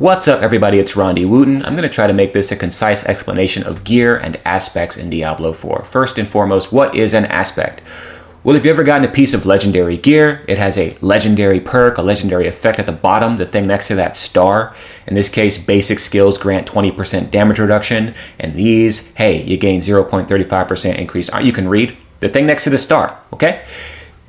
What's up everybody, it's Rondy Wooten. I'm going to try to make this a concise explanation of gear and aspects in Diablo 4. First and foremost, what is an aspect? Well, if you've ever gotten a piece of legendary gear, it has a legendary perk, a legendary effect at the bottom, the thing next to that star. In this case, basic skills grant 20% damage reduction, and these, hey, you gain 0.35% increase. You can read the thing next to the star, okay?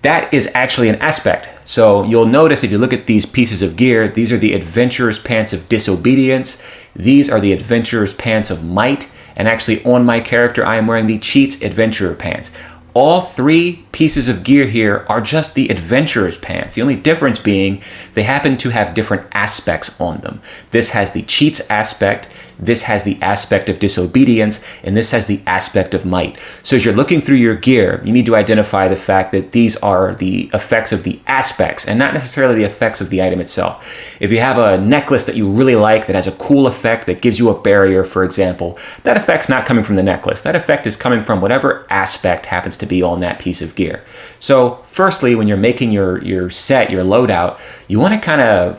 That is actually an aspect. So you'll notice if you look at these pieces of gear, these are the Adventurer's Pants of Disobedience. These are the Adventurer's Pants of Might. And actually on my character, I am wearing the Cheats Adventurer Pants. All three pieces of gear here are just the Adventurer's Pants. The only difference being they happen to have different aspects on them. This has the Cheats aspect, this has the aspect of Disobedience, and this has the aspect of Might. So as you're looking through your gear, you need to identify the fact that these are the effects of the aspects and not necessarily the effects of the item itself. If you have a necklace that you really like that has a cool effect that gives you a barrier, for example, that effect's not coming from the necklace. That effect is coming from whatever aspect happens to be on that piece of gear. So firstly, when you're making your set, your loadout, you want to kind of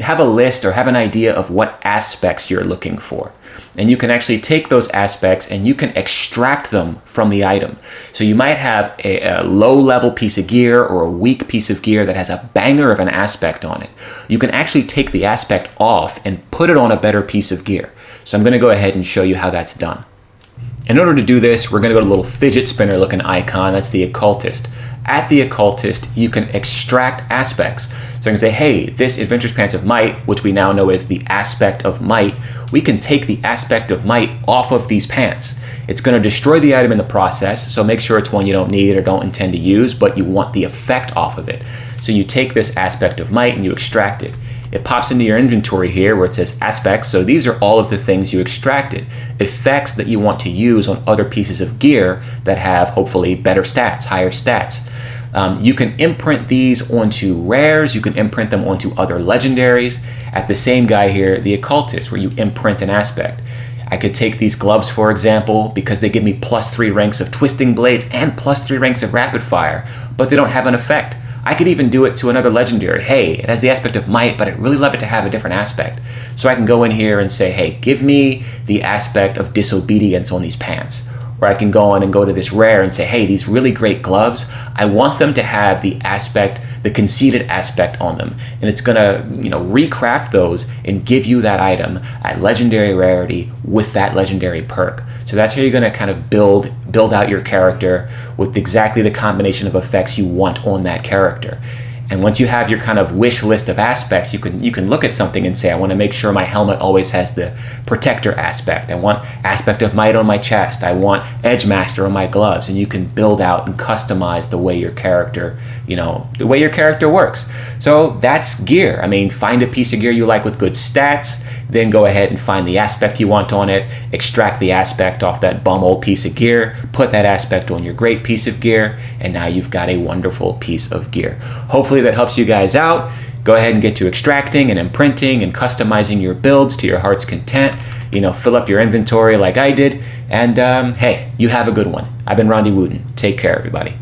have a list or have an idea of what aspects you're looking for. And you can actually take those aspects and you can extract them from the item. So you might have a low-level piece of gear or a weak piece of gear that has a banger of an aspect on it. You can actually take the aspect off and put it on a better piece of gear. So I'm going to go ahead and show you how that's done. In order to do this, we're going to go to a little fidget spinner looking icon. That's the occultist. At the occultist, you can extract aspects. So I can say, hey, this Adventurer's Pants of Might, which we now know is the aspect of Might, we can take the aspect of Might off of these pants. It's going to destroy the item in the process, so make sure it's one you don't need or don't intend to use, but you want the effect off of it. So you take this aspect of Might and you extract it. It pops into your inventory here where it says aspects. So these are all of the things you extracted. Effects that you want to use on other pieces of gear that have hopefully better stats, higher stats. You can imprint these onto rares. You can imprint them onto other legendaries. At the same guy here, the occultist, where you imprint an aspect. I could take these gloves, for example, because they give me +3 ranks of twisting blades and +3 ranks of rapid fire, but they don't have an effect. I could even do it to another legendary. Hey, it has the aspect of Might, but I'd really love it to have a different aspect. So I can go in here and say, hey, give me the aspect of Disobedience on these pants. Or I can go on and go to this rare and say, hey, these really great gloves, I want them to have the aspect, the conceited aspect on them. And it's gonna, recraft those and give you that item at legendary rarity with that legendary perk. So that's how you're gonna kind of build out your character with exactly the combination of effects you want on that character. And once you have your kind of wish list of aspects, you can look at something and say, I want to make sure my helmet always has the protector aspect. I want aspect of Might on my chest. I want Edge Master on my gloves. And you can build out and customize the way your character, the way your character works. So that's gear. I mean, find a piece of gear you like with good stats, then go ahead and find the aspect you want on it, extract the aspect off that bum old piece of gear, put that aspect on your great piece of gear, and now you've got a wonderful piece of gear. Hopefully that helps you guys out. Go ahead and get to extracting and imprinting and customizing your builds to your heart's content. Fill up your inventory like I did. And hey, you have a good one. I've been Rondy Wooten. Take care, everybody.